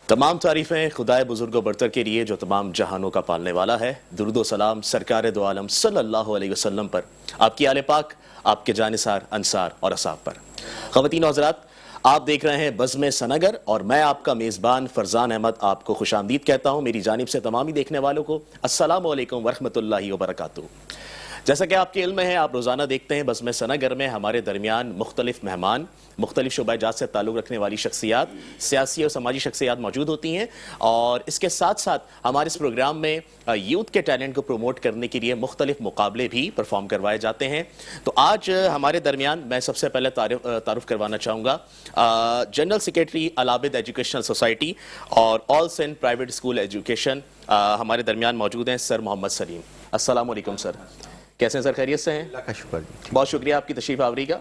تمام تعریفیں خدائے بزرگ و برتر کے لیے جو تمام جہانوں کا پالنے والا ہے۔ درود و سلام سرکار دو عالم صلی اللہ علیہ وسلم پر، آپ کی آل پاک، آپ کے جانثار انصار اور اصحاب پر۔ خواتین و حضرات، آپ دیکھ رہے ہیں بزم سنگر اور میں آپ کا میزبان فرزان احمد آپ کو خوش آمدید کہتا ہوں۔ میری جانب سے تمامی دیکھنے والوں کو السلام علیکم ورحمۃ اللہ وبرکاتہ۔ جیسا کہ آپ کے علم میں ہے، آپ روزانہ دیکھتے ہیں بزم سنگر میں ہمارے درمیان مختلف مہمان، مختلف شعبہ جات سے تعلق رکھنے والی شخصیات، سیاسی اور سماجی شخصیات موجود ہوتی ہیں، اور اس کے ساتھ ساتھ ہمارے اس پروگرام میں یوتھ کے ٹیلنٹ کو پروموٹ کرنے کے لیے مختلف مقابلے بھی پرفارم کروائے جاتے ہیں۔ تو آج ہمارے درمیان میں سب سے پہلے تعارف کروانا چاہوں گا جنرل سیکریٹری العابد ایجوکیشنل سوسائٹی اور آل سینٹ پرائیویٹ اسکول ایجوکیشن ہمارے درمیان موجود ہیں سر محمد سلیم۔ السلام علیکم سر، کیسے ہیں سر؟ خیریت سے ہیں؟ اللہ کا شکر جی، بہت شکریہ آپ کی تشریف آوری کا۔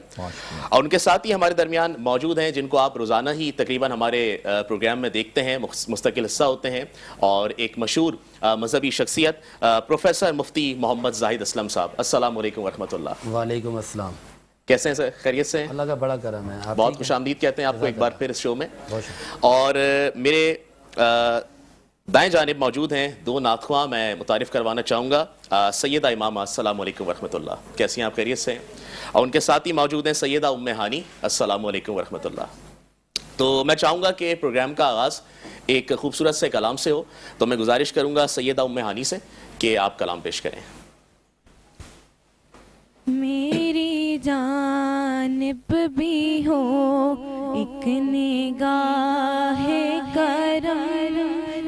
اور ان کے ساتھ ہی ہمارے درمیان موجود ہیں جن کو آپ روزانہ ہی تقریباً ہمارے پروگرام میں دیکھتے ہیں، مستقل حصہ ہوتے ہیں، اور ایک مشہور مذہبی شخصیت پروفیسر مفتی محمد زاہد اسلم صاحب۔ السلام علیکم ورحمۃ اللہ۔ وعلیکم السلام۔ کیسے ہیں سر؟ خیریت سے ہیں؟ اللہ کا بڑا کرم ہے۔ بہت خوش آمدید کہتے ہیں آپ کو ایک بار پھر اس شو میں۔ بہت شکریہ۔ اور میرے دائیں جانب موجود ہیں دو ناخواں، میں متعارف کروانا چاہوں گا سیدہ امامہ، السلام علیکم ورحمۃ اللہ، کیسی ہیں آپ؟ خیریت سے ہیں؟ اور ان کے ساتھ ہی موجود ہیں سیدہ ام ہانی، السلام علیکم ورحمۃ اللہ۔ تو میں چاہوں گا کہ پروگرام کا آغاز ایک خوبصورت سے کلام سے ہو، تو میں گزارش کروں گا سیدہ ام ہانی سے کہ آپ کلام پیش کریں۔ میری جانب بھی ہو ایک نگاہ کرم،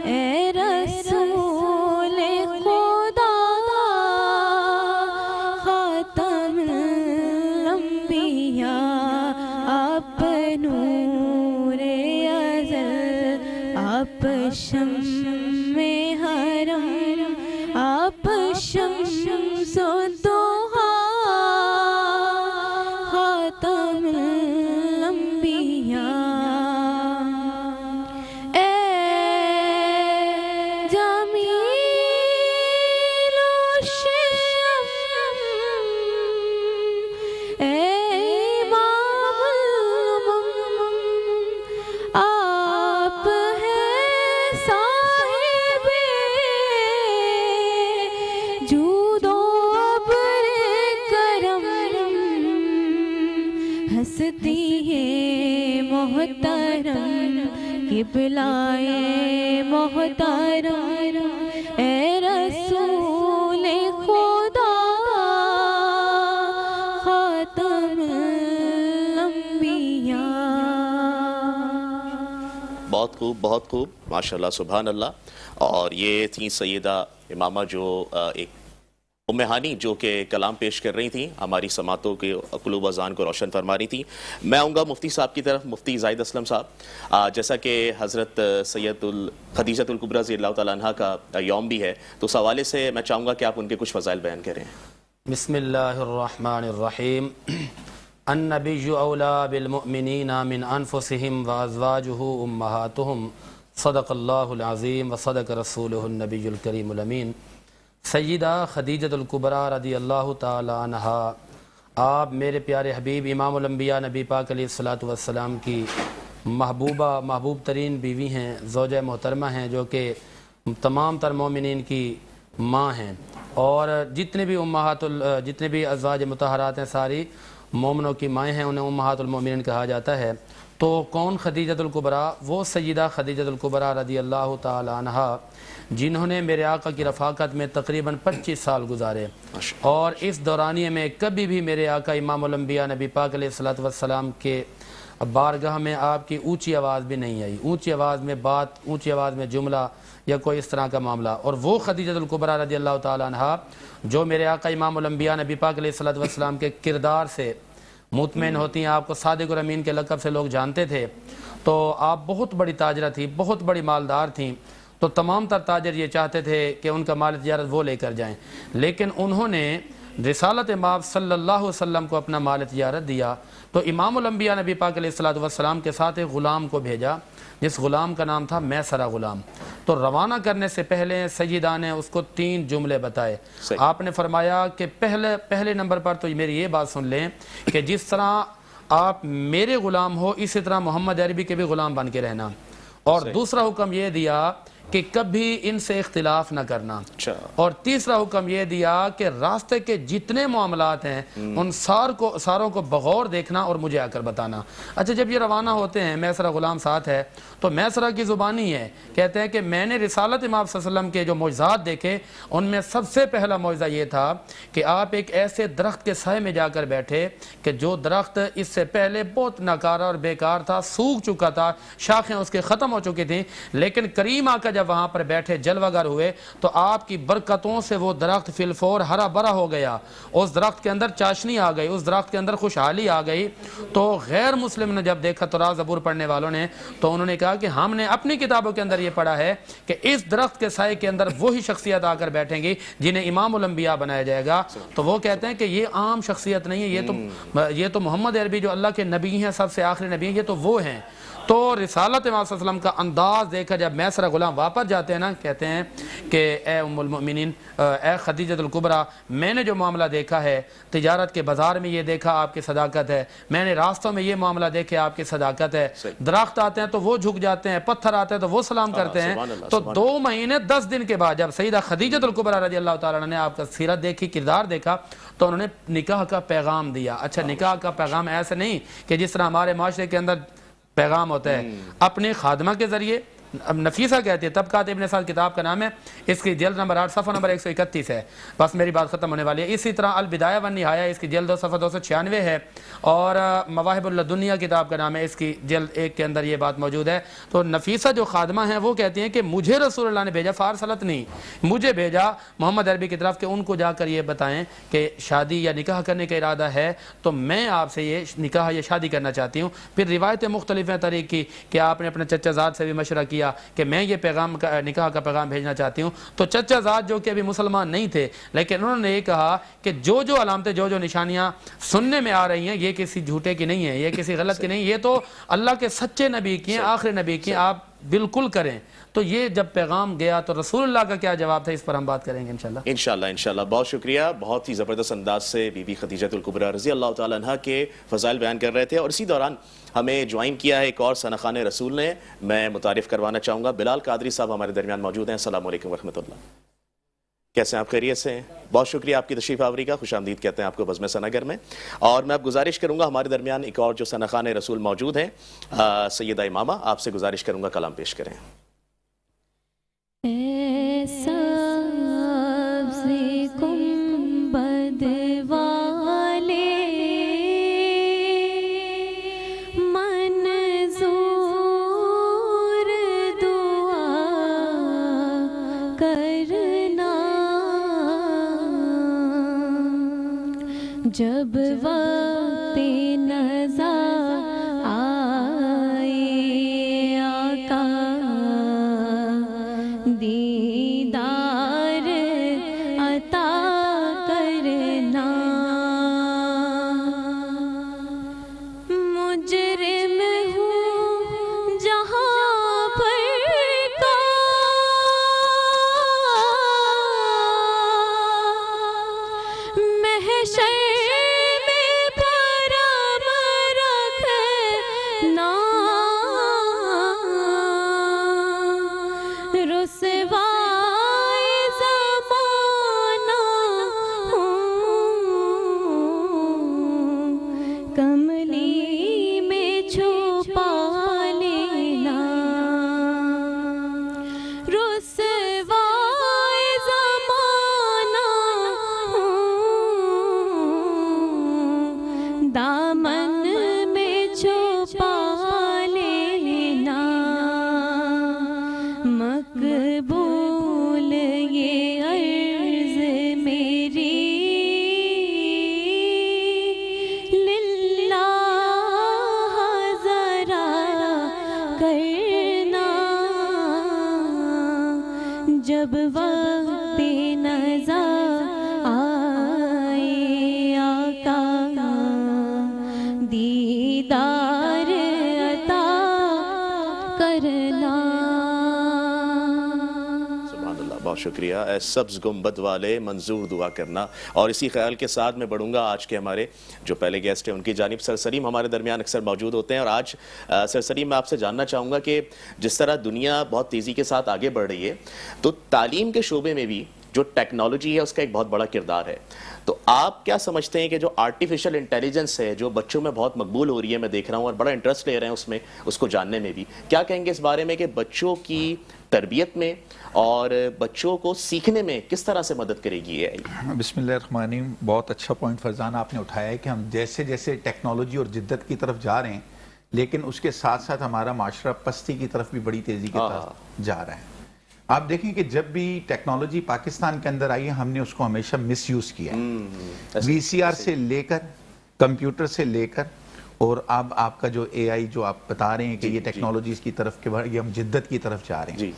اے رسول خدا خاتم الانبیاء، آپ نور ازل، آپ شمع حرم، آپ شمس الضحیٰ، خاتم الانبیاء، اے جمیل الشم، اے امام الامم، آپ ہیں صاحب جود و ابر کرم، ہستی ہے محترم، قبلۂ محترم، اے رسول خدا خاتم الانبیاء۔ بہت خوب، بہت خوب، ماشاءاللہ، سبحان اللہ۔ اور یہ تھیں سیدہ امامہ جو ایک ام ہانی جو کہ کلام پیش کر رہی تھیں، ہماری سماعتوں کے قلوب و اذان کو روشن فرما رہی تھیں۔ میں آؤں گا مفتی صاحب کی طرف، مفتی زاہد اسلم صاحب۔ جیسا کہ حضرت سید خدیجۃ الکبریٰ رضی اللہ تعالیٰ عنہ کا یوم بھی ہے، تو اس حوالے سے میں چاہوں گا کہ آپ ان کے کچھ فضائل بیان کریں۔ بسم اللہ الرحمن الرحیم۔ النبی اولیٰ بالمؤمنین من انفسہم وازواجہ امہاتہم، صدق اللہ العظیم وصدق رسولہ النبی الکریم الامین۔ سیدہ خدیجۃ الکبریٰ رضی اللہ تعالی عنہا، آپ میرے پیارے حبیب امام الانبیاء نبی پاک علیہ الصلوۃ والسلام کی محبوب ترین بیوی ہیں، زوجہ محترمہ ہیں، جو کہ تمام تر مومنین کی ماں ہیں، اور جتنے بھی ازواج مطہرات ہیں ساری مومنوں کی مائیں ہیں، انہیں امہات المومنین کہا جاتا ہے۔ تو کون خدیجۃ الکبریٰ؟ وہ سیدہ خدیجۃ الکبریٰ رضی اللہ تعالی عنہا جنہوں نے میرے آقا کی رفاقت میں تقریباً 25 سال گزارے، اور اس دورانیے میں کبھی بھی میرے آقا امام الانبیاء نبی پاک علیہ الصلوۃ والسلام کے بارگاہ میں آپ کی اونچی آواز بھی نہیں آئی، اونچی آواز میں بات، اونچی آواز میں جملہ یا کوئی اس طرح کا معاملہ۔ اور وہ خدیجۃ الکبریٰ رضی اللہ تعالی عنہا جو میرے آقا امام الانبیاء نبی پاک علیہ الصلوۃ والسلام کے کردار سے مطمئن ہوتی ہیں، آپ کو صادق اور امین کے لقب سے لوگ جانتے تھے، تو آپ بہت بڑی تاجرہ تھی، بہت بڑی مالدار تھیں، تو تمام تر تاجر یہ چاہتے تھے کہ ان کا مال تجارت وہ لے کر جائیں، لیکن انہوں نے رسالت مآب صلی اللہ علیہ وسلم کو اپنا مال تجارت دیا، تو امام الانبیاء نبی پاک علیہ الصلوۃ والسلام کے ساتھ ایک غلام کو بھیجا، جس غلام کا نام تھا میسرہ غلام۔ تو روانہ کرنے سے پہلے سیدہ نے اس کو 3 جملے بتائے۔ آپ نے فرمایا کہ پہلے نمبر پر تو میری یہ بات سن لیں کہ جس طرح آپ میرے غلام ہو، اسی طرح محمد عربی کے بھی غلام بن کے رہنا، اور دوسرا حکم یہ دیا کہ کبھی ان سے اختلاف نہ کرنا، اور تیسرا حکم یہ دیا کہ راستے کے جتنے معاملات ہیں ان ساروں کو بغور دیکھنا اور مجھے آ کر بتانا۔ اچھا، جب یہ روانہ ہوتے ہیں، میسرہ غلام ساتھ ہے، تو میسرہ کی زبانی ہے، کہتے ہیں کہ میں نے رسالت امام صلی اللہ علیہ وسلم کے جو معجزات دیکھے ان میں سب سے پہلا معجزہ یہ تھا کہ آپ ایک ایسے درخت کے سائے میں جا کر بیٹھے کہ جو درخت اس سے پہلے بہت ناکارہ اور بیکار تھا، سوکھ چکا تھا، شاخیں اس کے ختم ہو چکی تھیں، لیکن کریم آقا جب وہاں پر بیٹھے جلوہ گر ہوئے تو آپ کی برکتوں سے وہ درخت فی الفور ہرا بھرا ہو گیا، اس درخت کے اندر چاشنی آ گئی، اس درخت کے اندر خوشحالی آ گئی۔ تو غیر مسلم نے جب دیکھا، تورات زبور پڑھنے والوں نے، تو انہوں نے کہا کہ ہم نے اپنی کتابوں کے اندر یہ پڑھا ہے کہ اس درخت کے سائے کے اندر وہی شخصیت آ کر بیٹھیں گی جنہیں امام الانبیاء بنایا جائے گا۔ تو وہ کہتے ہیں کہ یہ عام شخصیت نہیں ہے، یہ تو محمد عربی جو اللہ کے نبی ہیں، سب سے آخری نبی ہیں، یہ تو وہ ہیں۔ تو رسالت امام صلی اللہ علیہ وسلم کا انداز دیکھا، جب میسرہ غلام واپس جاتے ہیں نا، کہتے ہیں کہ اے ام المؤمنین، اے خدیجۃ الکبریٰ، میں نے جو معاملہ دیکھا ہے، تجارت کے بازار میں یہ دیکھا آپ کی صداقت ہے، میں نے راستوں میں یہ معاملہ دیکھے آپ کی صداقت ہے، درخت آتے ہیں تو وہ جھک جاتے ہیں، پتھر آتے ہیں تو وہ سلام کرتے ہیں۔ تو 2 مہینے 10 دن کے بعد جب سیدہ خدیجۃ الکبریٰ رضی اللہ تعالیٰ عنہ نے آپ کا سیرت دیکھی، کردار دیکھا، تو انہوں نے نکاح کا پیغام دیا۔ اچھا، نکاح کا پیغام ایسے نہیں کہ جس طرح ہمارے معاشرے کے اندر پیغام ہوتا ہے، اپنے خادمہ کے ذریعے۔ اب نفیسہ کہتی ہے، طبقات ابن سعد کتاب کا نام ہے، اس کی جلد نمبر 8 صفحہ نمبر 131 ہے۔ بس میری بات ختم ہونے والی ہے۔ اسی طرح البدایہ والنہایہ، اس کی جلد 2 صفحہ 296 ہے، اور مواہب اللدنیہ کتاب کا نام ہے، اس کی جلد 1 کے اندر یہ بات موجود ہے۔ تو نفیسہ جو خادمہ ہیں وہ کہتی ہیں کہ مجھے رسول اللہ نے بھیجا، فارسلت نہیں، مجھے بھیجا محمد عربی کی طرف کہ ان کو جا کر یہ بتائیں کہ شادی یا نکاح کرنے کا ارادہ ہے تو میں آپ سے یہ نکاح یا شادی کرنا چاہتی ہوں۔ پھر روایتیں مختلف ہیں طریق کی کہ آپ نے اپنے چچا زاد سے بھی مشورہ کیا کہ میں یہ پیغام نکاح کا پیغام بھیجنا چاہتی ہوں۔ تو چچا زاد جو کہ ابھی مسلمان نہیں تھے، لیکن انہوں نے یہ کہا کہ جو علامتیں، جو نشانیاں سننے میں آ رہی ہیں، یہ کسی جھوٹے کی نہیں ہیں، یہ کسی غلط کی نہیں، یہ تو اللہ کے سچے نبی کی ہیں، آخری نبی کی ہیں، آپ بالکل کریں۔ تو یہ جب پیغام گیا تو رسول اللہ کا کیا جواب تھا، اس پر ہم بات کریں گے انشاءاللہ۔ انشاءاللہ بہت شکریہ، بہت ہی زبردست انداز سے بی بی خدیجۃ الکبریٰ رضی اللہ تعالیٰ عنہ کے فضائل بیان کر رہے تھے، اور اسی دوران ہمیں جوائن کیا ہے ایک اور سنخان رسول نے۔ میں متعارف کروانا چاہوں گا، بلال قادری صاحب ہمارے درمیان موجود ہیں۔ السلام علیکم ورحمۃ اللہ، کیسے ہیں آپ؟ خیریت سے ہیں؟ بہت شکریہ آپ کی تشریف آوری کا، خوش آمدید کہتے ہیں آپ کو بزم ثناگر میں۔ اور میں اب گزارش کروں گا، ہمارے درمیان ایک اور جو سنخان رسول موجود ہیں، سیدہ امامہ، آپ سے گزارش کروں گا کلام پیش کریں۔ جب وقت نزا آئے آقا دیدار عطا کرنا، مجرم ہوں جہاں پر کا محشر کملی میں چھپا لینا، رسوائے زمانہ دامن میں چھپا لینا، مقبول یہ عرض میری جب وقت نزا آئے آقا دیدار عطا کرنا۔ سبحان اللہ، بہت بہت شکریہ. اے سبز گنبد والے منظور دعا کرنا. اور اسی خیال کے ساتھ میں بڑھوں گا آج کے ہمارے جو پہلے گیسٹ ہیں ان کی جانب. سر سلیم ہمارے درمیان اکثر موجود ہوتے ہیں, اور آج سر سلیم میں آپ سے جاننا چاہوں گا کہ جس طرح دنیا بہت تیزی کے ساتھ آگے بڑھ رہی ہے تو تعلیم کے شعبے میں بھی جو ٹیکنالوجی ہے اس کا ایک بہت بڑا کردار ہے. تو آپ کیا سمجھتے ہیں کہ جو آرٹیفیشل انٹیلیجنس ہے جو بچوں میں بہت مقبول ہو رہی ہے, میں دیکھ رہا ہوں اور بڑا انٹرسٹ لے رہے ہیں اس میں, اس کو جاننے میں بھی, کیا کہیں گے اس بارے میں کہ بچوں کی تربیت میں اور بچوں کو سیکھنے میں کس طرح سے مدد کرے گی یہ؟ بسم اللہ الرحمن الرحیم. بہت اچھا پوائنٹ فرزان آپ نے اٹھایا ہے کہ ہم جیسے جیسے ٹیکنالوجی اور جدت کی طرف جا رہے ہیں لیکن اس کے ساتھ ساتھ ہمارا معاشرہ پستی کی طرف بھی بڑی تیزی کے ساتھ جا رہا ہے. آپ دیکھیں کہ جب بھی ٹیکنالوجی پاکستان کے اندر آئی ہے ہم نے اس کو ہمیشہ مس یوز کیا ہے. وی سی آر سے لے کر کمپیوٹر سے لے کر اور اب آپ کا جو اے آئی جو آپ بتا رہے ہیں کہ یہ ٹیکنالوجیز کی طرف کے یہ ہم جدت کی طرف جا رہے ہیں.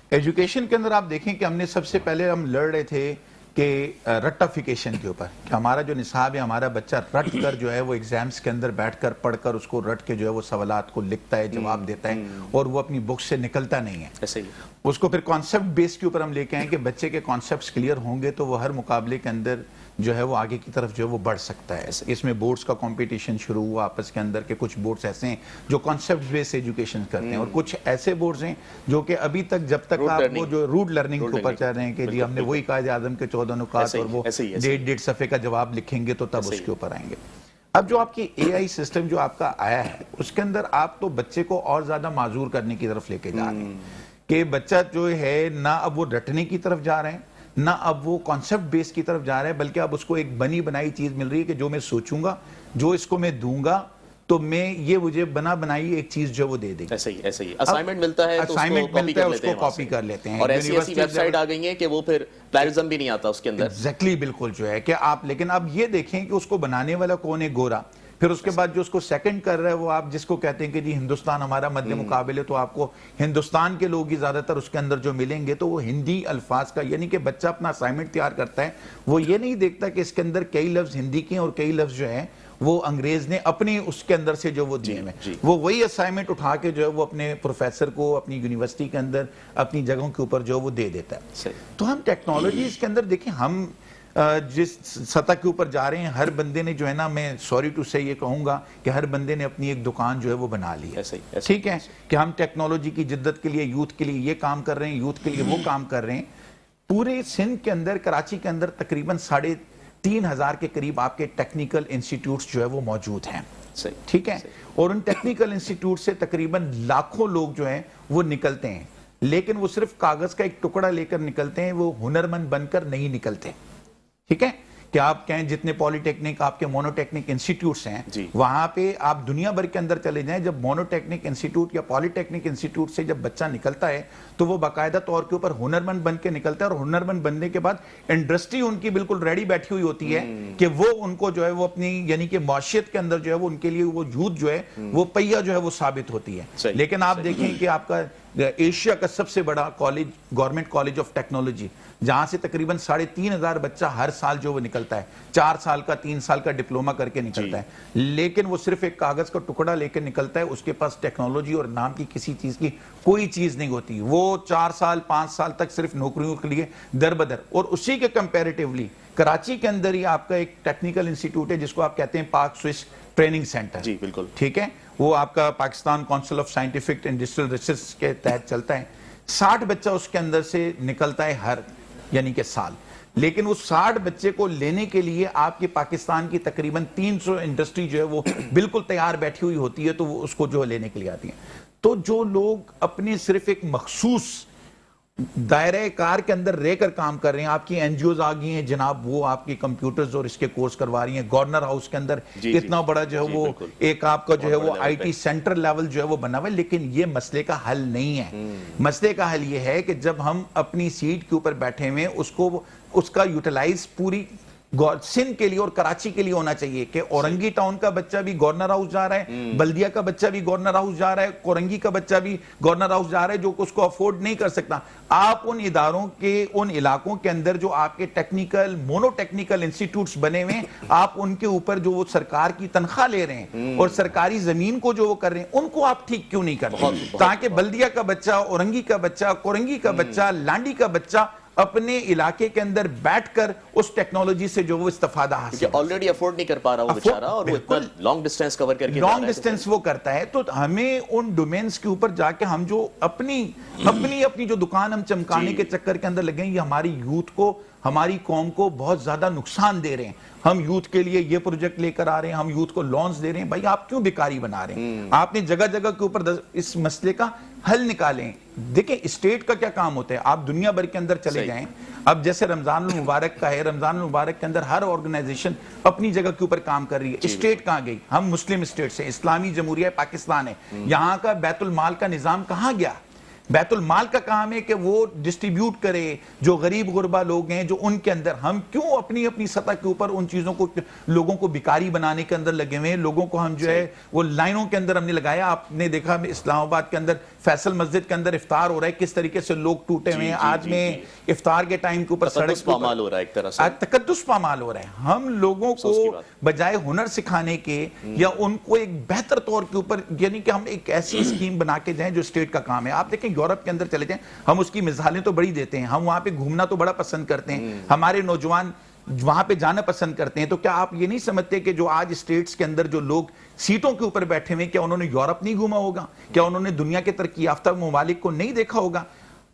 ایجوکیشن کے اندر آپ دیکھیں کہ ہم نے سب سے پہلے ہم لڑ رہے تھے کہ رٹافیکیشن کے اوپر کہ ہمارا جو نصاب ہے ہمارا بچہ رٹ کر جو ہے وہ ایگزامز کے اندر بیٹھ کر پڑھ کر اس کو رٹ کے جو ہے وہ سوالات کو لکھتا ہے, جواب دیتا ہے اور وہ اپنی بک سے نکلتا نہیں ہے. ایسے ہی اس کو پھر کانسیپٹ بیس کے اوپر ہم لے کے آئیں کہ بچے کے کانسیپٹس کلیئر ہوں گے تو وہ ہر مقابلے کے اندر جو ہے وہ آگے کی طرف جو ہے وہ بڑھ سکتا ہے. اس میں بورڈز کا کمپٹیشن شروع ہوا آپس کے اندر کہ کچھ بورڈز ایسے ہیں جو کانسیپٹ بیس ایجوکیشن کرتے ہیں اور کچھ ایسے بورڈز ہیں جو کہ ابھی تک جب تک آپ وہ جو روٹ لرننگ کے اوپر چل رہے ہیں کہ جی ہم نے وہی قائد اعظم کے 14 نکات اور وہ 1.5 صفحے کا جواب لکھیں گے تو تب اس کے اوپر آئیں گے. اب جو آپ کی اے آئی سسٹم جو آپ کا آیا ہے اس کے اندر آپ تو بچے کو اور زیادہ معذور کرنے کی طرف لے کے جا رہے ہیں کہ بچہ جو ہے نہ اب وہ رٹنے کی طرف جا رہے ہیں نہ اب وہ کانسیپٹ بیس کی طرف جا رہے ہیں بلکہ اب اس کو ایک بنی بنائی چیز مل رہی ہے کہ جو میں سوچوں گا جو اس کو میں دوں گا تو میں یہ مجھے بنا بنائی ایک چیز جو وہ دے دے گی. ایسے ہی اسائنمنٹ ملتا ہے تو اس کو کاپی کر لیتے ہیں. اور ایسی ویب سائٹ آ گئی ہیں کہ وہ پھر پلیرزم بھی نہیں آتا اس کے اندر. ایگزیکٹلی بالکل جو ہے کہ آپ لیکن اب یہ دیکھیں کہ اس کو بنانے والا کون ہے, گورا. پھر اس کے بعد جو اس کو سیکنڈ کر رہا ہے وہ آپ جس کو کہتے ہیں کہ جی ہندوستان ہمارا مد مقابل ہے تو آپ کو ہندوستان کے لوگ ہی زیادہ تر اس کے اندر جو ملیں گے تو وہ ہندی الفاظ کا یعنی کہ بچہ اپنا اسائنمنٹ تیار کرتا ہے وہ یہ نہیں دیکھتا کہ اس کے اندر کئی لفظ ہندی کے اور کئی لفظ جو ہیں وہ انگریز نے اپنی اس کے اندر سے جو وہ دیے ہیں وہ وہی اسائنمنٹ اٹھا کے جو ہے وہ اپنے پروفیسر کو اپنی یونیورسٹی کے اندر اپنی جگہوں کے اوپر جو وہ دے دیتا ہے. تو ہم ٹیکنالوجیز کے اندر دیکھیں ہم جس سطح کے اوپر جا رہے ہیں ہر بندے نے جو ہے نا میں سوری ٹو سے یہ کہوں گا کہ ہر بندے نے اپنی ایک دکان جو ہے وہ بنا لی ہے. ٹھیک ہے کہ ہم ٹیکنالوجی کی جدت کے لیے یوتھ کے لیے یہ کام کر رہے ہیں یوتھ کے لیے وہ کام کر رہے ہیں. پورے سندھ کے اندر کراچی کے اندر تقریباً 3,500 کے قریب آپ کے ٹیکنیکل انسٹیٹیوٹس جو ہے وہ موجود ہیں. ٹھیک ہے اور ان ٹیکنیکل انسٹیٹیوٹ سے تقریباً لاکھوں لوگ جو ہیں وہ نکلتے ہیں لیکن وہ صرف کاغذ کا ایک ٹکڑا لے کر نکلتے ہیں وہ ہنرمند بن کر نہیں نکلتے. ٹھیک ہے کہ آپ کہیں جتنے پولی ٹیکنک آپ کے مونو ٹیکنک انسٹیٹیوٹس ہیں وہاں پہ آپ دنیا بھر کے اندر چلے جائیں جب مونو ٹیکنک انسٹیٹیوٹ یا پولی ٹیکنک انسٹیٹیوٹ سے جب بچہ نکلتا ہے تو وہ باقاعدہ طور کے اوپر ہنرمند بن کے نکلتا ہے اور ہنرمند بننے کے بعد انڈسٹری ان کی بالکل ریڈی بیٹھی ہوئی ہوتی ہے کہ وہ ان کو جو ہے وہ اپنی یعنی کہ معاشیت کے اندر جو ہے وہ ان کے لیے وہ یوتھ جو ہے وہ پہیہ جو ہے وہ ثابت ہوتی ہے. لیکن آپ دیکھیں کہ آپ کا ایشیا کا سب سے بڑا college government college of technology جہاں سے تقریباً 3,500 بچہ ہر سال جو وہ نکلتا ہے 4 سال کا 3 سال کا ڈپلوما کر کے نکلتا ہے لیکن وہ صرف ایک کاغذ کا ٹکڑا لے کے نکلتا ہے. اس کے پاس ٹیکنالوجی اور نام کی کسی چیز کی کوئی چیز نہیں ہوتی. وہ 4 سال 5 سال تک صرف نوکریوں کے لیے در بدر. اور اسی کے کمپیریٹیولی کراچی کے اندر ہی آپ کا ایک ٹیکنیکل انسٹیٹیوٹ ہے جس کو آپ کہتے ہیں پاک سوئس ٹریننگ سینٹر. جی بالکل ٹھیک ہے وہ آپ کا Pakistan council of scientific and digital research کے تحت چلتا ہے. 60 بچہ اس کے اندر سے نکلتا ہے ہر یعنی کہ سال. لیکن وہ 60 بچے کو لینے کے لیے آپ کے پاکستان کی تقریباً 300 انڈسٹری جو ہے وہ بالکل تیار بیٹھی ہوئی ہوتی ہے تو وہ اس کو جو لینے کے لیے آتی ہیں. تو جو لوگ اپنے صرف ایک مخصوص دائرہ کار کے اندر رہ کر کام کر رہے ہیں آپ کی این جی اوز آ گئی ہیں جناب وہ آپ کی کمپیوٹرز اور اس کے کورس کروا رہی ہیں. گورنر ہاؤس کے اندر اتنا بڑا جو ہے وہ ایک آپ کا جو ہے وہ آئی ٹی سینٹر لیول جو ہے وہ بنا ہوا ہے. لیکن یہ مسئلے کا حل نہیں ہے. مسئلے کا حل یہ ہے کہ جب ہم اپنی سیٹ کے اوپر بیٹھے ہوئے اس کا یوٹیلائز پوری سندھ کے لیے اور کراچی کے لیے ہونا چاہیے کہ اورنگی ٹاؤن کا بچہ بھی گورنر ہاؤس جا رہا ہے بلدیہ کا بچہ بھی گورنر ہاؤس جا رہا ہے کورنگی کا بچہ بھی گورنر ہاؤس جا رہا ہے جو اس کو افورڈ نہیں کر سکتا. آپ ان اداروں کے ان علاقوں کے اندر جو آپ کے ٹیکنیکل مونو ٹیکنیکل انسٹیٹیوٹس بنے ہوئے ہیں آپ ان کے اوپر جو وہ سرکار کی تنخواہ لے رہے ہیں اور سرکاری زمین کو جو وہ کر رہے ہیں ان کو آپ ٹھیک کیوں نہیں کرتے تاکہ بلدیہ کا بچہ اورنگی کا بچہ کورنگی کا بچہ لانڈی کا بچہ اپنے علاقے کے اندر بیٹھ کر اس ٹیکنالوجی سے جو وہ استفادہ حاصل کہ آلریڈی افورڈ نہیں کر پا رہا وہ بیچارہ اور وہ اتنا لانگ ڈسٹینس کور کر کے لانگ ڈسٹینس وہ کرتا ہے. تو ہمیں ان ڈومینز کے اوپر جا کے ہم جو اپنی جو دکان ہم چمکانے کے چکر کے اندر لگیں، یہ ہماری یوتھ کو، ہماری قوم کو بہت زیادہ نقصان دے رہے ہیں. ہم یوتھ کے لیے یہ پروجیکٹ لے کر آ رہے ہیں، ہم یوتھ کو لونز دے رہے ہیں. بھائی آپ کیوں بیکاری بنا رہے ہیں؟ آپ نے جگہ جگہ کے اوپر اس مسئلے کا حل نکالیں. دیکھیں اسٹیٹ کا کیا کام ہوتا ہے، آپ دنیا بھر کے اندر چلے جائیں. اب جیسے رمضان المبارک کا ہے، رمضان المبارک کے اندر ہر آرگنائزیشن اپنی جگہ کے اوپر کام کر رہی ہے. اسٹیٹ کہاں گئی؟ ہم مسلم اسٹیٹ سے، اسلامی جمہوریہ پاکستان ہے. یہاں کا بیت المال کا نظام کہاں گیا؟ بیت المال کا کام ہے کہ وہ ڈسٹریبیوٹ کرے جو غریب غربا لوگ ہیں جو ان کے اندر. ہم کیوں اپنی سطح کے اوپر ان چیزوں کو، لوگوں کو بیکاری بنانے کے اندر لگے ہوئے ہیں. لوگوں کو ہم جو ہے وہ لائنوں کے اندر ہم نے لگایا. آپ نے دیکھا اسلام آباد کے اندر فیصل مسجد کے اندر افطار ہو رہا ہے، کس طریقے سے لوگ ٹوٹے ہوئے ہیں. آج میں افطار کے ٹائم کے اوپر سڑک پامال ہو رہا ہے، ایک طرح سے تقدس پامال ہو رہا ہے. ہم لوگوں کو بجائے ہنر سکھانے کے یا ان کو ایک بہتر طور کے اوپر، یعنی کہ ہم ایک ایسی اسکیم بنا کے جائیں جو اسٹیٹ کا کام ہے. آپ دیکھیں یورپ کے اندر چلے جائیں، ہم اس کی مثالیں تو بڑی دیتے ہیں. ہم وہاں پہ گھومنا تو بڑا پسند کرتے ہیں، ہمارے نوجوان وہاں پہ جانا پسند کرتے ہیں. تو کیا آپ یہ نہیں سمجھتے کہ جو آج اسٹیٹس کے اندر جو لوگ سیٹوں کے اوپر بیٹھے ہوئے، کیا انہوں نے یورپ نہیں گھوما ہوگا؟ کیا انہوں نے دنیا کے ترقی یافتہ ممالک کو نہیں دیکھا ہوگا؟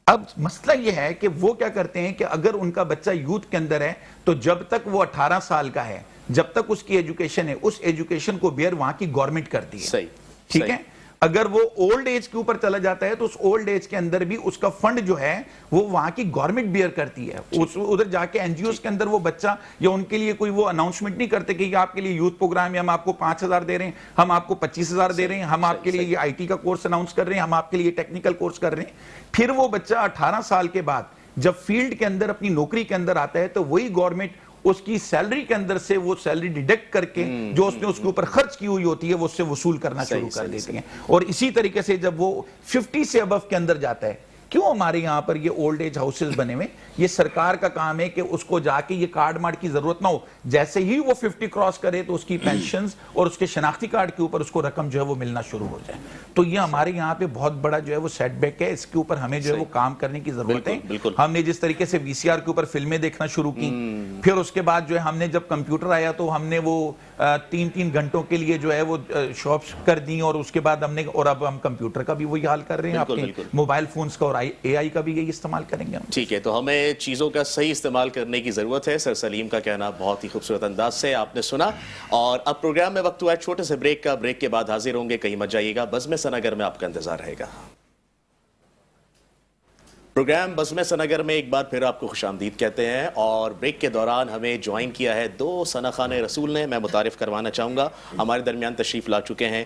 اب مسئلہ یہ ہے کہ وہ کیا کرتے ہیں کہ اگر ان کا بچہ یوتھ کے اندر ہے تو جب تک وہ 18 سال کا ہے، جب تک اس کی ایجوکیشن ہے، اس ایجوکیشن کو بیئر وہاں کی گورنمنٹ کرتی ہے. ٹھیک ہے. اگر وہ اولڈ ایج کے اوپر چلا جاتا ہے تو اس اولڈ ایج کے اندر بھی اس کا فنڈ جو ہے وہ وہاں کی گورنمنٹ بیئر کرتی ہے. ادھر جا کے این جی اوز کے اندر وہ بچہ یا ان کے لیے کوئی وہ اناؤنسمنٹ نہیں کرتے کہ یہ آپ کے لیے یوتھ پروگرام ہے، ہم آپ کو 5,000 دے رہے ہیں، ہم آپ کو 25,000 دے رہے ہیں، ہم آپ کے لیے یہ آئی ٹی کا کورس اناؤنس کر رہے ہیں، ہم آپ کے لیے ٹیکنیکل کورس کر رہے ہیں. پھر وہ بچہ 18 سال کے بعد جب فیلڈ کے اندر اپنی نوکری کے اندر آتا ہے تو وہی گورنمنٹ اس کی سیلری کے اندر سے وہ سیلری ڈیڈکٹ کر کے جو اس نے اس کے اوپر خرچ کی ہوئی ہوتی ہے وہ اس سے وصول کرنا شروع کر دیتی ہیں. اور اسی طریقے سے جب وہ 50 سے ابو کے اندر جاتا ہے، کیوں ہمارے یہاں پر یہ اولڈ ایج ہاؤسز بنے ہوئے؟ یہ سرکار کا کام ہے کہ اس کو جا کے یہ کارڈ مارڈ کی ضرورت نہ ہو. جیسے ہی وہ 50 کراس کرے تو اس کی پینشنز اور اس کے شناختی کارڈ کے اوپر اس کو رقم جو ہے وہ ملنا شروع ہو جائے. تو یہ ہمارے یہاں پہ بہت بڑا جو ہے وہ سیٹ بیک ہے. اس کے اوپر ہمیں جو ہے وہ کام کرنے کی ضرورت ہے. ہم نے جس طریقے سے وی سی آر کے اوپر فلمیں دیکھنا شروع کی، پھر اس کے بعد جو ہے ہم نے جب کمپیوٹر آیا تو ہم نے وہ 3 گھنٹوں کے لیے جو ہے وہ شاپس کر دی، اور اس کے بعد ہم نے، اور اب ہم کمپیوٹر کا بھی وہی حال کر رہے ہیں، اپنے موبائل فونز کا، اور اے آئی کا بھی یہی استعمال کریں گے. ٹھیک ہے. تو ہمیں چیزوں کا صحیح استعمال کرنے کی ضرورت ہے. سر سلیم کا کہنا بہت ہی خوبصورت انداز سے آپ نے سنا. اور اب پروگرام میں وقت ہوا ہے چھوٹے سے بریک کا. بریک کے بعد حاضر ہوں گے، کہیں مت جائیے گا. بزم سناگر میں آپ کا انتظار رہے گا. پروگرام بزم سناگر میں ایک بار پھر آپ کو خوش آمدید کہتے ہیں. اور بریک کے دوران ہمیں جوائن کیا ہے 2 سناخان رسول نے. میں متعارف کروانا چاہوں گا. ہمارے درمیان تشریف لا چکے ہیں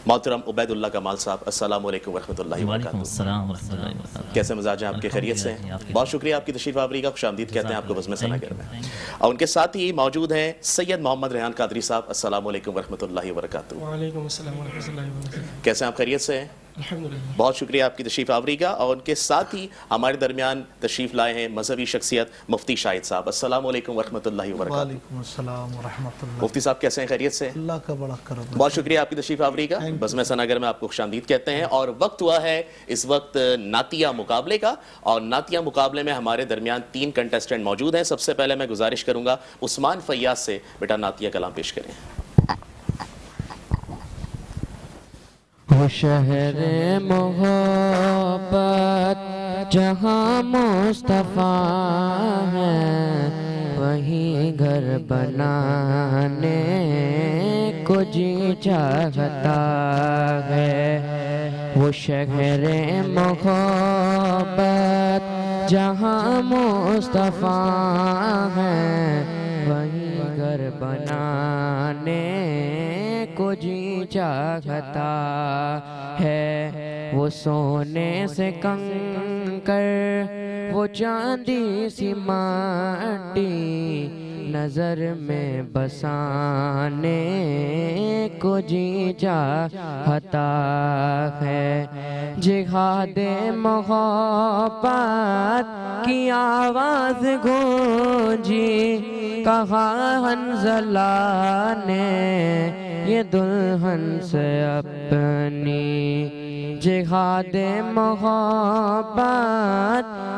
محترم عبید اللہ کمال صاحب. السلام علیکم ورحمۃ اللہ وبرکاتہ. السلام ورحمۃ اللہ وبرکاتہ. کیسے مزاج ہیں آپ کے؟ خیریت سے ہیں؟ بہت شکریہ آپ کی تشریف آوری کا. خوش آمدید کہتے ہیں آپ کو بزم سناگر میں. اور ان کے ساتھ ہی موجود ہیں سید محمد ریحان قادری صاحب. السلام علیکم ورحمۃ اللہ وبرکاتہ. وعلیکم السلام ورحمۃ اللہ وبرکاتہ. کیسے آپ؟ خیریت سے ہیں؟ الحمدللہ. بہت شکریہ آپ کی تشریف آوری کا. اور ان کے ساتھ ہی ہمارے درمیان تشریف لائے ہیں مذہبی شخصیت مفتی شاہد صاحب. السلام علیکم ورحمۃ اللہ وبرکاتہ. وعلیکم السلام ورحمۃ اللہ. مفتی صاحب کیسے ہیں؟ خیریت سے؟ اللہ کا بڑا کرم. بہت شکریہ آپ کی تشریف آوری کا. بزم سناگر میں آپ کو خوش آمدید کہتے ہیں. اور وقت ہوا ہے اس وقت نعتیہ مقابلے کا. اور نعتیہ مقابلے میں ہمارے درمیان 3 کنٹیسٹنٹ موجود ہیں. سب سے پہلے میں گزارش کروں گا عثمان فیاض سے، بیٹا نعتیہ کلام پیش کریں. وہ شہر محبت جہاں مصطفیٰ ہے، وہیں گھر بنانے کو جی چاہتا ہے. وہ شہر محبت جہاں مصطفیٰ ہے، وہیں گھر بنانے کو جی چاہتا ہے. وہ سونے سے کنکر، وہ چاندی سی مٹی، نظر میں بسانے کو جی چاہتا ہے. جہاد محبت کی آواز گونجی، کہا حنظلہ نے یہ دلہن سے اپنی جہاد محبت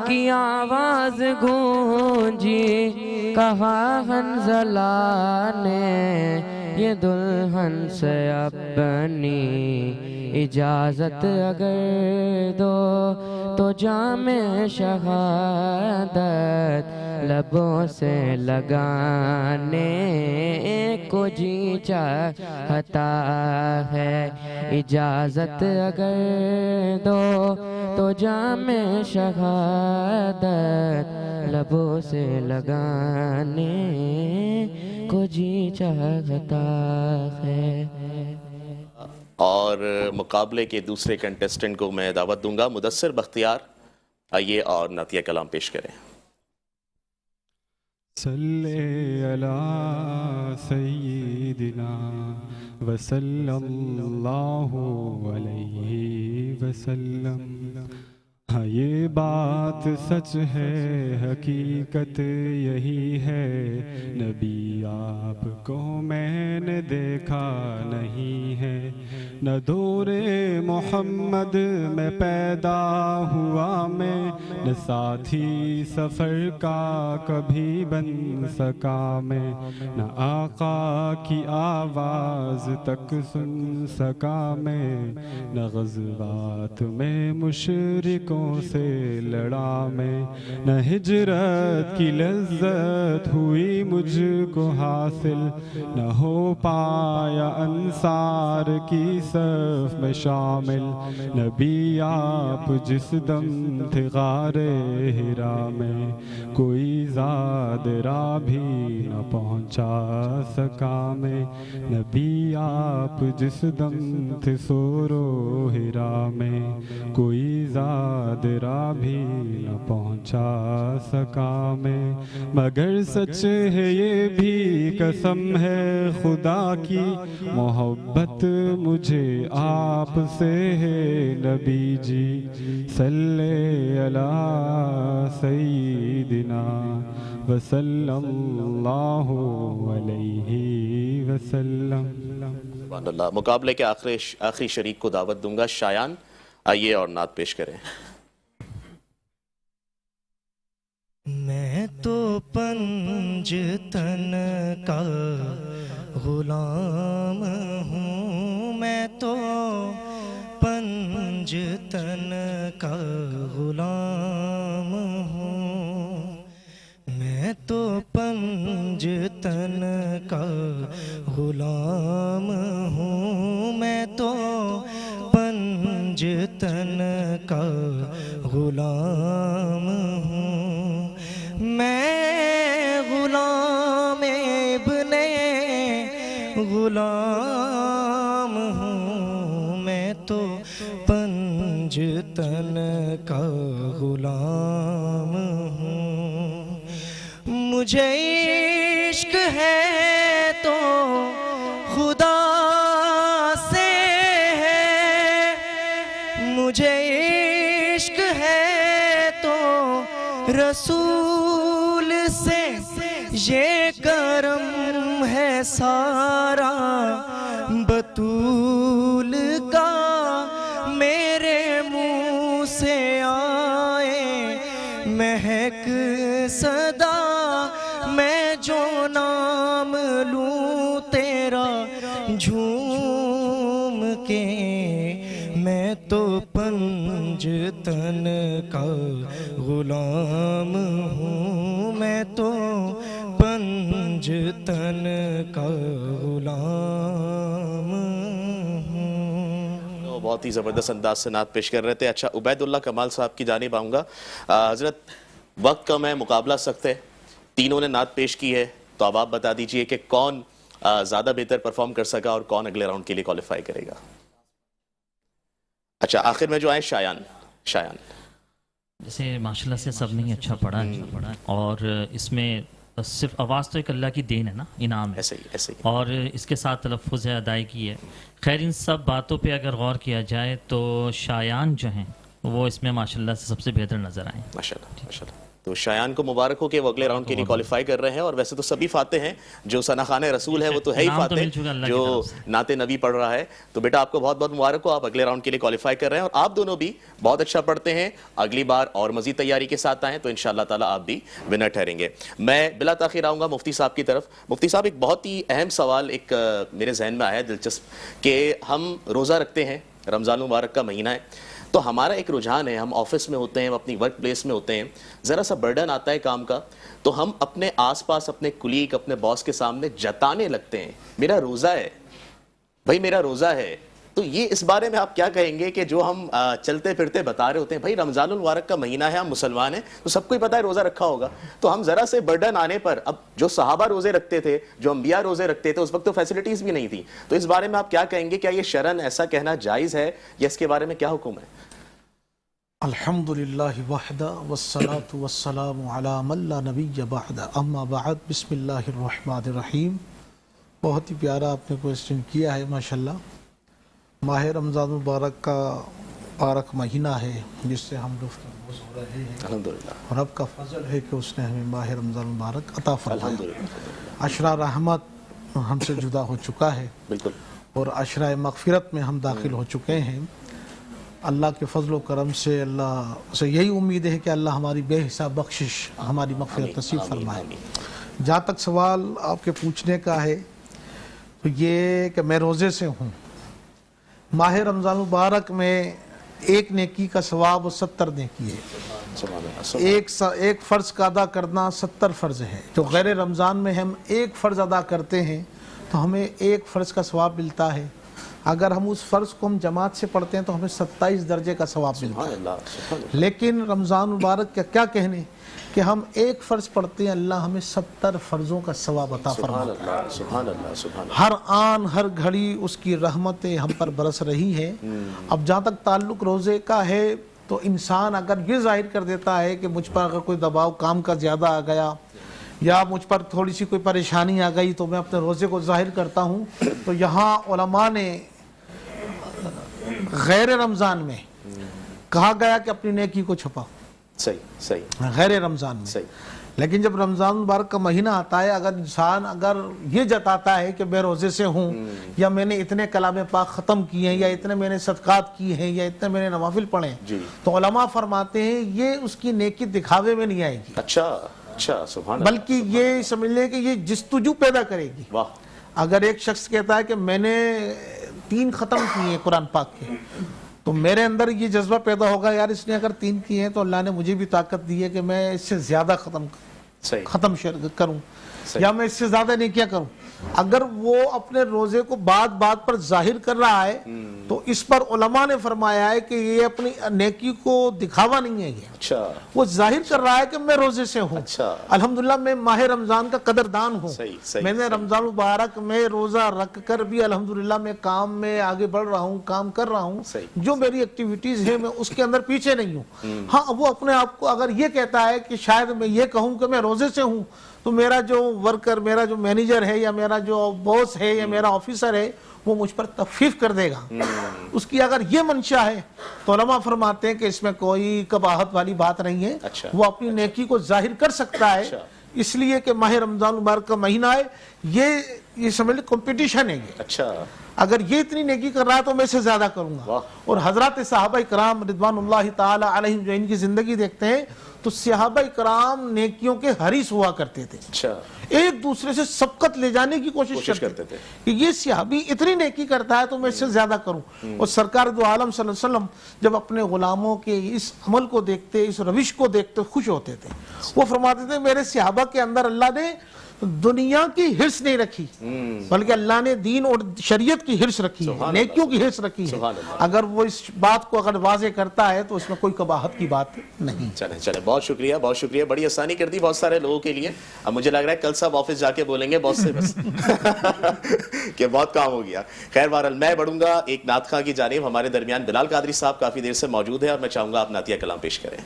کی آواز گونجی، کہا حنظلہ نے یہ دلہن سے اپنی اجازت اگر دو تو جام شہادت لبوں سے لگانے کو جی چاہتا ہے، اجازت اگر دو تو جام شہادت لبوں سے لگانے کو جی چاہتا ہے۔ اور مقابلے کے دوسرے کنٹیسٹنٹ کو میں دعوت دوں گا، مدثر بختیار، آئیے اور نعتیہ کلام پیش کریں۔ صلی علی سیدنا وصلی اللہ علیہ وسلم۔ ہاں یہ بات سچ ہے، حقیقت یہی ہے، نبی آپ کو میں نے دیکھا نہیں ہے، نہ دور محمد میں پیدا ہوا میں، نہ ساتھی سفر کا کبھی بن سکا میں، نہ آقا کی آواز تک سن سکا میں، نہ غزوات میں مشرکوں سے لڑا میں، نہ ہجرت کی لذت ہوئی مجھ کو حاصل، نہ ہو پایا انصار کی صف میں شامل، نبی آپ جس دم تھے غار ہرا میں، کوئی زاد راہ بھی نہ پہنچا سکا میں، نبی آپ جس دم تھے سور و ہرا میں، کوئی زاد راہ بھی نہ پہنچا سکا میں، مگر سچ ہے یہ بھی قسم ہے خدا کی، محبت مجھے آپ سے ہے نبی جی، صلی علی سیدنا وصلی اللہ علیہ وسلم۔ سبحان اللہ۔ مقابلے کے آخری شریک کو دعوت دوں گا، شایان، آئیے اور نعت پیش کریں۔ میں تو پنج تن کا غلام ہوں، میں تو پنج تن کا غلام ہوں، میں تو پنج تن کا غلام ہوں، میں تو پنج تن کا غلام ہوں، میں غلام ابن غلام ہوں، میں تو پنج تن کا غلام ہوں، مجھے عشق ہے تو خدا سے ہے، مجھے عشق ہے تو رسول سے، یہ کرم ہے سارا بطول کا، میرے منہ سے آئے مہک صدا، میں جو نام لوں تیرا جھوم کے، میں تو پنج تن کا غلام ہوں، میں تو پنج تن کا غلام ہوں۔ بہت ہی زبردست انداز سے نعت پیش کر رہے تھے۔ اچھا، عبید اللہ کمال صاحب کی جانب آؤں گا۔ حضرت، وقت کم ہے، مقابلہ سخت ہے، تینوں نے نعت پیش کی ہے، تو اب آپ بتا دیجئے کہ کون زیادہ بہتر پرفارم کر سکا اور کون اگلے راؤنڈ کے لیے کوالیفائی کرے گا۔ اچھا، آخر میں جو آئے شایان۔ جیسے ماشاءاللہ سے سب نے ہی اچھا پڑھا ہے، اور اس میں صرف آواز تو ایک اللہ کی دین ہے نا، انعام ہے، ایسے ہی اور اس کے ساتھ تلفظ ہے، ادائیگی ہے۔ خیر، ان سب باتوں پہ اگر غور کیا جائے تو شایان جو ہیں وہ اس میں ماشاءاللہ سے سب سے بہتر نظر آئیں۔ ماشاءاللہ۔ تو شایان کو مبارک ہو کہ وہ اگلے راؤنڈ کے لیے کوالیفائی کر رہے ہیں، اور ویسے تو سبھی فاتح ہیں، جو ثنا خان رسول ہے وہ تو ہے ہی نام تو مل چکا فاتح، اللہ کی جو طرف سے۔ نعت نبی پڑھ رہا ہے۔ تو بیٹا آپ کو بہت بہت مبارک ہو، آپ اگلے راؤنڈ کے لیے کوالیفائی کر رہے ہیں، اور آپ دونوں بھی بہت اچھا پڑھتے ہیں، اگلی بار اور مزید تیاری کے ساتھ آئیں تو انشاءاللہ تعالیٰ آپ بھی ونر ٹھہریں گے۔ میں بلا تاخیر آؤں گا مفتی صاحب کی طرف۔ مفتی صاحب، ایک بہت ہی اہم سوال ایک میرے ذہن میں آیا ہے دلچسپ، کہ ہم روزہ رکھتے ہیں، رمضان مبارک کا مہینہ ہے، تو ہمارا ایک رجحان ہے، ہم آفس میں ہوتے ہیں، اپنی ورک پلیس میں ہوتے ہیں، ذرا سا برڈن آتا ہے کام کا، تو ہم اپنے آس پاس اپنے کلیگ، اپنے باس کے سامنے جتانے لگتے ہیں میرا روزہ ہے بھائی، میرا روزہ ہے۔ تو یہ اس بارے میں آپ کیا کہیں گے کہ جو ہم چلتے پھرتے بتا رہے ہوتے ہیں بھائی رمضان المبارک کا مہینہ ہے، ہم مسلمان ہیں، تو سب کو ہی پتہ ہے روزہ رکھا ہوگا، تو ہم ذرا سے برڈن آنے پر، اب جو صحابہ روزے رکھتے تھے، جو انبیاء روزے رکھتے تھے، اس وقت تو فیسلٹیز بھی نہیں تھیں، تو اس بارے میں آپ کیا کہیں گے؟ کیا یہ شرعاً ایسا کہنا جائز ہے، یا اس کے بارے میں کیا حکم ہے؟ الحمدللہ وحدہ والصلاة والسلام علی من لا نبی بعد، اما بعد، بسم اللہ الرحمن الرحیم۔ بہت ہی پیارا آپ نے کوئسچن کیا ہے ماشاءاللہ۔ ماہ رمضان مبارک کا مبارک مہینہ ہے جس سے ہم لطف اندوز ہو رہے ہیں، الحمدللہ، اور رب کا فضل ہے کہ اس نے ہمیں ماہ رمضان مبارک عطا فرمایا۔ الحمدللہ، عشرہ رحمت ہم سے جدا ہو چکا ہے، بالکل، اور عشرہ مغفرت میں ہم داخل ہو چکے ہیں۔ اللہ کے فضل و کرم سے اللہ سے یہی امید ہے کہ اللہ ہماری بے حساب بخشش، ہماری مغفرت نصیب فرمائے۔ جہاں تک سوال آپ کے پوچھنے کا ہے تو یہ کہ میں روزے سے ہوں، ماہ رمضان مبارک میں ایک نیکی کا ثواب و 70 نیکی ہے۔ ایک فرض کا ادا کرنا 70 فرض ہے۔ جو غیر رمضان میں ہم ایک فرض ادا کرتے ہیں تو ہمیں ایک فرض کا ثواب ملتا ہے، اگر ہم اس فرض کو ہم جماعت سے پڑھتے ہیں تو ہمیں 27 درجے کا ثواب ملتا ہے۔ لیکن رمضان مبارک کا کیا کہنے کہ ہم ایک فرض پڑھتے ہیں، اللہ ہمیں 70 فرضوں کا ثواب عطا فرماتا ہے۔ سبحان اللہ، سبحان اللہ، ہر آن ہر گھڑی اس کی رحمتیں ہم پر برس رہی ہیں۔ اب جہاں تک تعلق روزے کا ہے تو انسان اگر یہ ظاہر کر دیتا ہے کہ مجھ پر اگر کوئی دباؤ کام کا زیادہ آ گیا یا مجھ پر تھوڑی سی کوئی پریشانی آ گئی تو میں اپنے روزے کو ظاہر کرتا ہوں، تو یہاں علماء نے غیر رمضان میں کہا گیا کہ اپنی نیکی کو چھپاؤ، صحیح، غیر رمضان میں۔ صحیح، لیکن جب رمضان مبارک کا مہینہ آتا ہے، اگر انسان یہ جتاتا ہے کہ میں روزے سے ہوں، یا میں نے اتنے کلام پاک ختم کیے ہیں، یا اتنے میں نے صدقات کیے ہیں، یا اتنے میں نے نوافل پڑھے ہیں، تو علماء فرماتے ہیں یہ اس کی نیکی دکھاوے میں نہیں آئے گی، اچھا، سبحان اللہ، بلکہ یہ سمجھ لیں کہ یہ جستجو پیدا کرے گی۔ واہ، اگر ایک شخص کہتا ہے کہ میں نے 3 ختم کیے ہیں قرآن پاک کے، تو میرے اندر یہ جذبہ پیدا ہوگا یار اس نے اگر 3 کیے ہیں تو اللہ نے مجھے بھی طاقت دی ہے کہ میں اس سے زیادہ ختم کروں، یا میں اس سے زیادہ نیکیاں کروں۔ اگر وہ اپنے روزے کو بات پر ظاہر کر رہا ہے تو اس پر علماء نے فرمایا ہے کہ یہ اپنی نیکی کو دکھاوا نہیں ہے، یہ وہ ظاہر کر رہا ہے کہ میں روزے سے ہوں، الحمدللہ میں ماہ رمضان کا قدردان ہوں، میں نے رمضان مبارک میں روزہ رکھ کر بھی الحمدللہ میں کام میں آگے بڑھ رہا ہوں، کام کر رہا ہوں، جو میری ایکٹیویٹیز ہیں میں اس کے اندر پیچھے نہیں ہوں۔ ہاں، وہ اپنے آپ کو اگر یہ کہتا ہے کہ شاید میں یہ کہوں کہ میں روزے سے ہوں تو میرا جو ورکر، میرا جو مینیجر ہے، یا میرا جو باس ہے، یا میرا آفیسر ہے، وہ مجھ پر تخفیف کر دے گا، اس کی اگر یہ منشا ہے تو علماء فرماتے ہیں کہ اس میں کوئی قباحت والی بات نہیں ہے، وہ اپنی نیکی کو ظاہر کر سکتا ہے، اس لیے کہ ماہ رمضان مبارک کا مہینہ ہے، یہ سمجھ لیں کمپٹیشن ہے یہ۔ اگر یہ اتنی نیکی کر رہا ہے تو میں سے زیادہ کروں گا۔ اور حضرات صحابہ کرام رضوان اللہ تعالی علیہم جو ان کی زندگی دیکھتے ہیں تو صحابہ کرام نیکیوں کے حریص ہوا کرتے تھے، ایک دوسرے سے سبقت لے جانے کی کوشش کرتے تھے کہ یہ صحابی اتنی نیکی کرتا ہے تو میں اس سے زیادہ کروں۔ اور سرکار دو عالم صلی اللہ علیہ وسلم جب اپنے غلاموں کے اس عمل کو دیکھتے، اس روش کو دیکھتے خوش ہوتے تھے، وہ فرماتے تھے میرے صحابہ کے اندر اللہ نے دنیا کی حرص نہیں رکھی بلکہ اللہ نے دین اور شریعت کی حرص رکھی ہے، نیکیوں کی حرص رکھی ہے۔ اگر وہ اس بات کو اگر واضح کرتا ہے تو اس میں کوئی قباحت کی بات نہیں۔ چلیں، بہت شکریہ، بڑی آسانی کر دی بہت سارے لوگوں کے لیے۔ اب مجھے لگ رہا ہے کل سب آفس جا کے بولیں گے بہت سے بس کہ بہت کام ہو گیا۔ خیر بہرحال میں بڑھوں گا ایک نعت خواں کی جانب۔ ہمارے درمیان بلال قادری صاحب کافی دیر سے موجود ہے اور میں چاہوں گا آپ نعتیہ کلام پیش کریں۔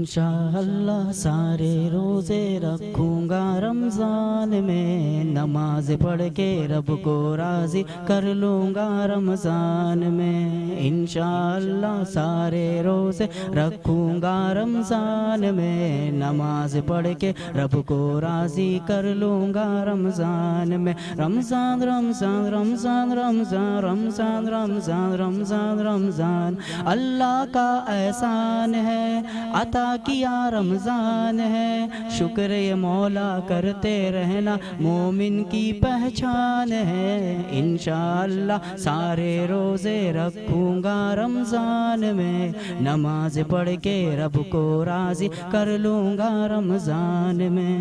انشاءاللہ سارے روزے رکھوں گا رمضان میں، نماز پڑھ کے رب کو راضی کر لوں گا رمضان میں، انشاءاللہ سارے روزے رکھوں گا رمضان میں، نماز پڑھ کے رب کو راضی کر لوں گا رمضان میں، رمضان رمضان رمضان رمضان رمضان رمضان رمضان رمضان اللہ کا احسان ہے، عطا کیا رمضان ہے، شکر یہ مولا کرتے رہنا مومن کی پہچان ہے، انشاءاللہ سارے روزے رکھوں گا رمضان میں، نماز پڑھ کے رب کو راضی کر لوں گا رمضان میں،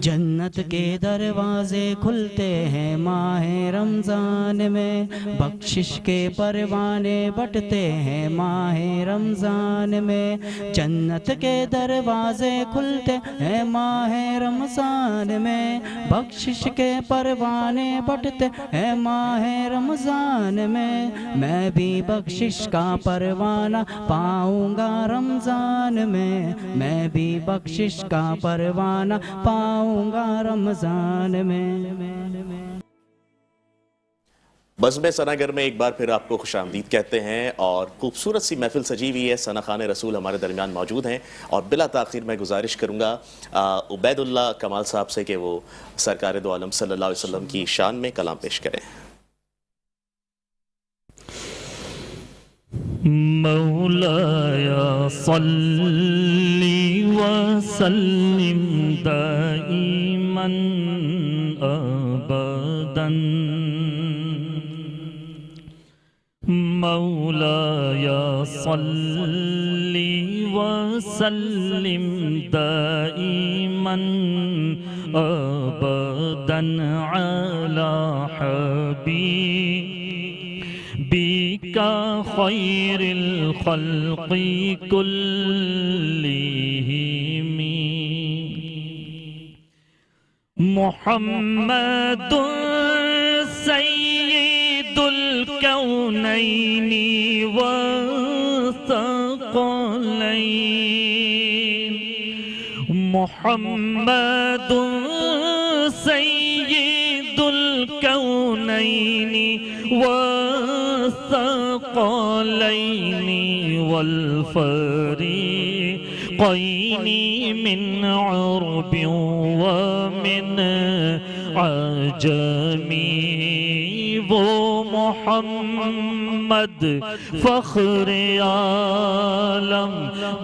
جنت کے دروازے کھلتے ہیں ماہ رمضان میں، بخشش کے پروانے بٹتے ہیں ماہ رمضان میں، جنت کے دروازے کھلتے ہیں ماہ رمضان میں، بخشش کے پروانے بٹتے ہیں ماہ رمضان میں بھی بخشش کا پروانہ پاؤں گا رمضان میں بھی بخشش کا پروانہ پاؤں گا رمضان میں۔ بزم ثناگر میں ایک بار پھر آپ کو خوش آمدید کہتے ہیں، اور خوبصورت سی محفل سجی ہوئی ہے، ثنا خوان رسول ہمارے درمیان موجود ہیں، اور بلا تاخیر میں گزارش کروں گا عبید اللہ کمال صاحب سے کہ وہ سرکار دو عالم صلی اللہ علیہ وسلم کی شان میں کلام پیش کریں۔ مولایا صلی وسلم دائما ابدا، مولایا صلی وسلم دائما ابدا علی حبیبک خیر الخلق کلہم، محمد سید الکونین والثقلین، محمد سید الکونین والثقلین والفریقین من عرب ومن عجم، وہ محمد فخر عالم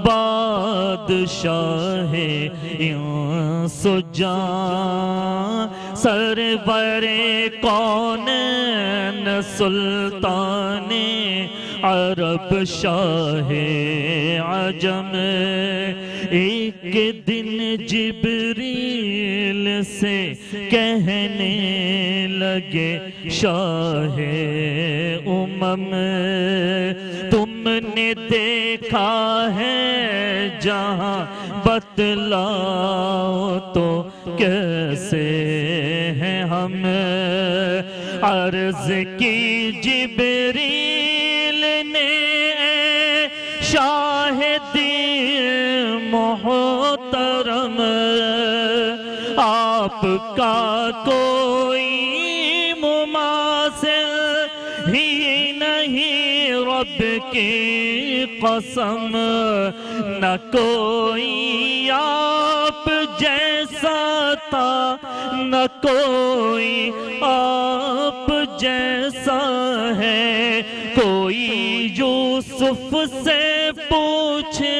بادشاہ انس و جان، سرور کونین سلطان عرب شاہ عجم، ایک دن جبریل سے کہنے لگے شاہ امم، تم نے دیکھا ہے جہاں بتلاؤ تو کیسے ہیں ہم، عرض کی جبریل نے شاہدی محترم، آپ کا کوئی مماثل ہی نہیں رب کی قسم، نہ کوئی آپ جیسا تھا نہ کوئی آپ جیسا ہے، کوئی یوسف سے پوچھے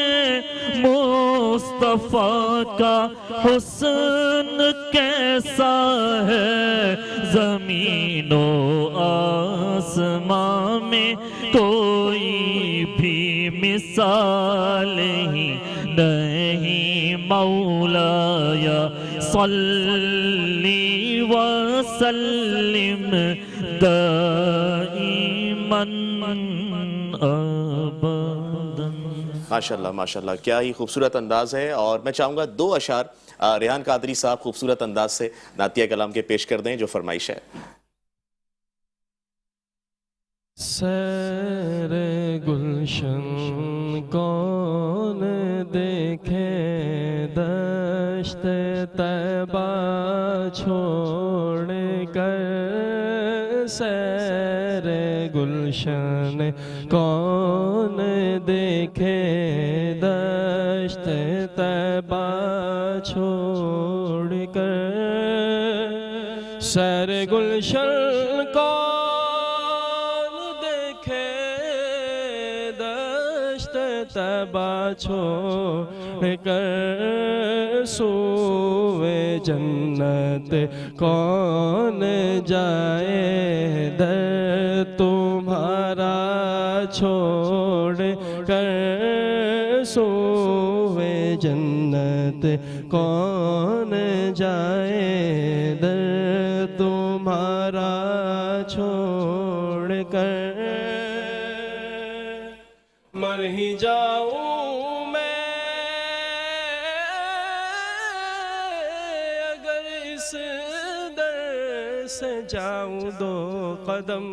مصطفیٰ کا حسن کیسا ہے، زمین و آسمان میں کوئی بھی مثال ہی نہیں، مولایا صلی وسلم دائما ابدا۔ ماشاءاللہ ماشاءاللہ، کیا ہی خوبصورت انداز ہے، اور میں چاہوں گا دو اشعار ریحان قادری صاحب خوبصورت انداز سے نعتیہ کلام کے پیش کر دیں جو فرمائش ہے۔ سیر گلشن کون طیبہ چھوڑ کر سیر گلشن کون دیکھے دشت طیبہ چھوڑ کر سیر گلشن کون دیکھے دشت طیبہ چھوڑ کر سوئے جنت کون جائے در تمہارا چھوڑ کر سوئے جنت کون جائے در تمہارا چھوڑ کر مر ہی جاؤں میں اگر اس در سے جاؤں دو قدم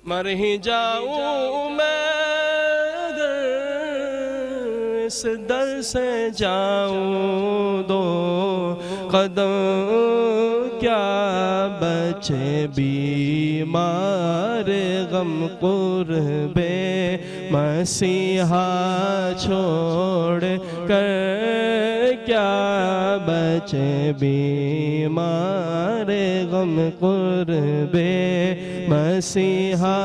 مر ہی جاؤں میں اگر اس در سے جاؤں دو قدم کیا بچے بیمار غم قرب مسیحا چھوڑ کر کیا بچے بیمار غم قرب مسیحا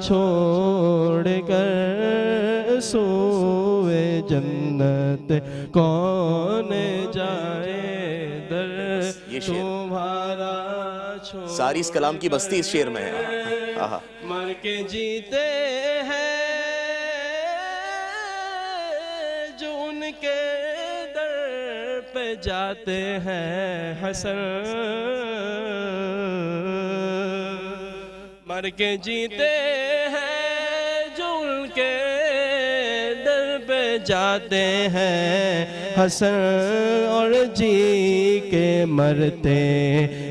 چھوڑ کر سوئے جنت کون جائے در تمہارا چھوڑ ساری اس کلام کی بستی اس شعر میں ہے. مر کے جیتے ہیں جو ان کے در پہ جاتے ہیں حسن مر کے جیتے ہیں جو ان کے در پہ جاتے ہیں حسن اور جی کے مرتے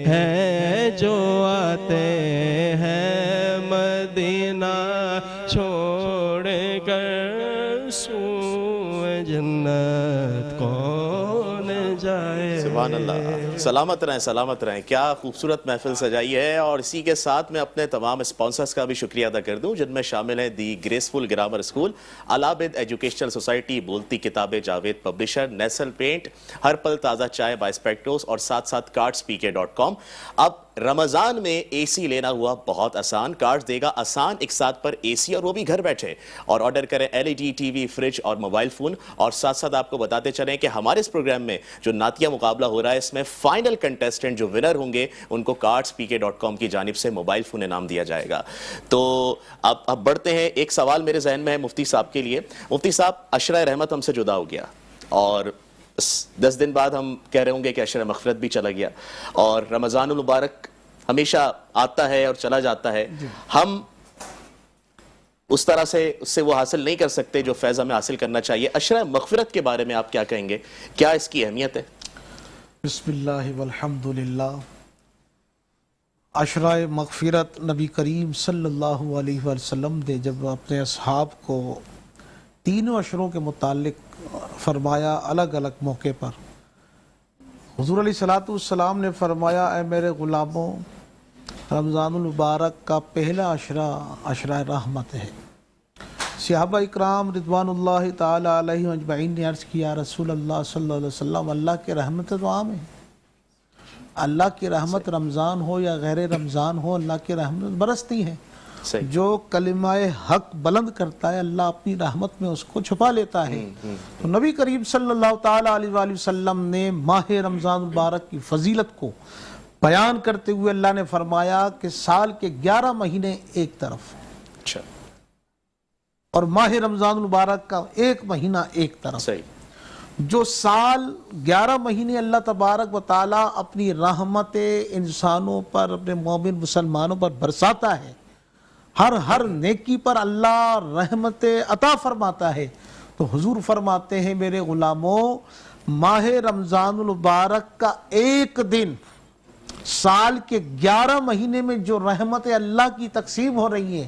ہیں جو آتے ہیں مدینہ چھوڑ کر سوئے جنت کون جائے. سبحان اللہ. سلامت رہیں. کیا خوبصورت محفل سجائی ہے. اور اسی کے ساتھ میں اپنے تمام اسپانسرز کا بھی شکریہ ادا کر دوں جن میں شامل ہیں The Graceful Grammar School, Al-Abid Educational Society, Bolti Kitaben, Javed Publisher, نیسل پینٹ، ہر پل تازہ چائے بائی اسپیکٹوس اور ساتھ cardsPK.com. اب رمضان میں اے سی لینا ہوا بہت آسان. کارڈز دے گا آسان ایک ساتھ پر اے سی اور وہ بھی گھر بیٹھے. اور آرڈر کریں LED ٹی وی، فریج اور موبائل فون. اور ساتھ آپ کو بتاتے چلیں کہ ہمارے اس پروگرام میں جو نعتیہ مقابلہ ہو رہا ہے اس میں فائنل کنٹیسٹنٹ جو ونر ہوں گے ان کو cardsPK.com کی جانب سے موبائل فون انعام دیا جائے گا. تو اب بڑھتے ہیں. ایک سوال میرے ذہن میں ہے مفتی صاحب کے لیے. مفتی صاحب، عشرہ رحمت ہم سے جدا ہو گیا اور 10 دن بعد ہم کہہ رہے ہوں گے کہ عشرہ مغفرت بھی چلا گیا. اور رمضان المبارک ہمیشہ آتا ہے اور چلا جاتا ہے. ہم اس طرح سے وہ حاصل نہیں کر سکتے جو فیض ہمیں حاصل کرنا چاہیے. عشرہ مغفرت کے بارے میں آپ کیا کہیں گے؟ کیا اس کی اہمیت ہے؟ بسم اللہ والحمد للہ. عشرہ مغفرت نبی کریم صلی اللہ علیہ وسلم نے جب اپنے اصحاب کو تینوں عشروں کے متعلق فرمایا الگ الگ موقع پر، حضور علیہ السلام نے فرمایا اے میرے غلاموں، رمضان المبارک کا پہلا عشرہ عشرہ رحمت ہے. صحابہ اکرام رضوان اللہ تعالی علیہ اجمعین نے عرض کیا رسول اللہ صلی اللہ علیہ وسلم، اللہ کے رحمت تو عام ہے. اللہ کی رحمت رمضان ہو یا غیر رمضان ہو، اللہ کی رحمت برستی ہے. جو کلمہ حق بلند کرتا ہے اللہ اپنی رحمت میں اس کو چھپا لیتا ہے. تو نبی کریم صلی اللہ تعالی علیہ وآلہ وسلم نے ماہ رمضان المبارک کی فضیلت کو بیان کرتے ہوئے اللہ نے فرمایا کہ سال کے 11 مہینے ایک طرف اور ماہ رمضان المبارک کا ایک مہینہ ایک طرف. جو سال 11 مہینے اللہ تبارک و تعالی اپنی رحمت انسانوں پر، اپنے مومن مسلمانوں پر برساتا ہے، ہر نیکی پر اللہ رحمت عطا فرماتا ہے. تو حضور فرماتے ہیں میرے غلاموں، ماہ رمضان المبارک کا ایک دن سال کے 11 مہینے میں جو رحمت اللہ کی تقسیم ہو رہی ہے،